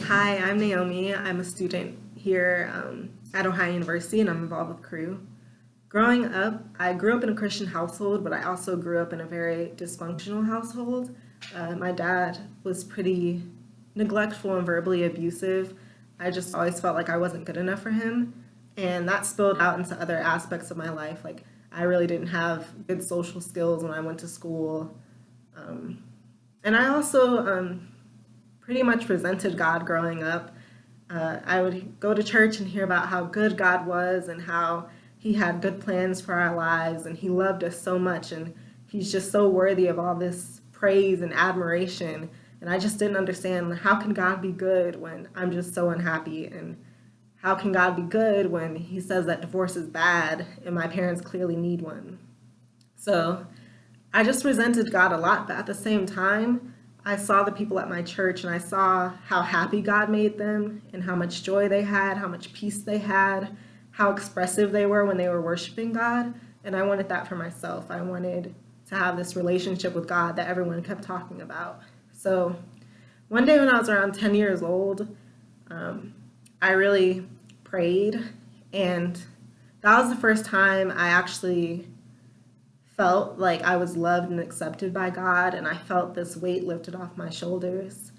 Hi, I'm Naomi. I'm a student here at Ohio University and I'm involved with Crew. Growing up, I grew up in a Christian household, but I also grew up in a very dysfunctional household. My dad was pretty neglectful and verbally abusive. I just always felt like I wasn't good enough for him, and that spilled out into other aspects of my life. Like, I really didn't have good social skills when I went to school. Um, and I also pretty much resented God growing up. I would go to church and hear about how good God was and how He had good plans for our lives and He loved us so much and He's just so worthy of all this praise and admiration. And I just didn't understand, how can God be good when I'm just so unhappy? And how can God be good when He says that divorce is bad and my parents clearly need one? So I just resented God a lot, but at the same time, I saw the people at my church and I saw how happy God made them and how much joy they had, how much peace they had, how expressive they were when they were worshiping God. And I wanted that for myself. I wanted to have this relationship with God that everyone kept talking about. So one day when I was around 10 years old, I really prayed, and that was the first time I actually felt like I was loved and accepted by God, and I felt this weight lifted off my shoulders.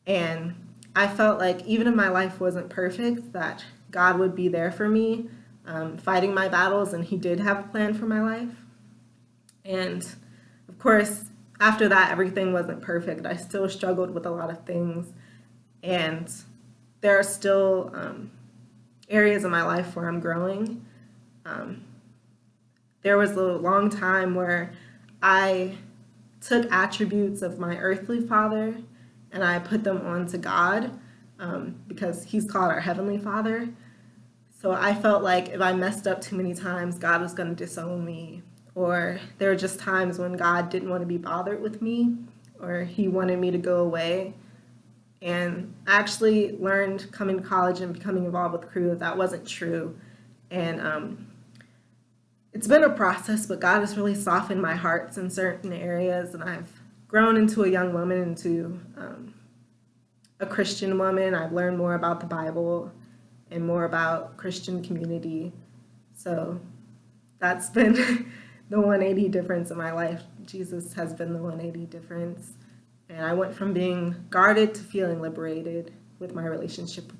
And I felt like even if my life wasn't perfect, that God would be there for me, fighting my battles, and He did have a plan for my life. And of course, after that, everything wasn't perfect. I still struggled with a lot of things, and there are still areas in my life where I'm growing. Um, there was a long time where I took attributes of my earthly father and I put them onto God, because He's called our Heavenly Father. So I felt like if I messed up too many times, God was going to disown me. Or there were just times when God didn't want to be bothered with me, or He wanted me to go away. And I actually learned coming to college and becoming involved with Crew that wasn't true. And it's been a process, but God has really softened my hearts in certain areas, and I've grown into a young woman, into a Christian woman. I've learned more about the Bible and more about Christian community. So that's been the 180 difference in my life. Jesus has been the 180 difference. And I went from being guarded to feeling liberated with my relationship with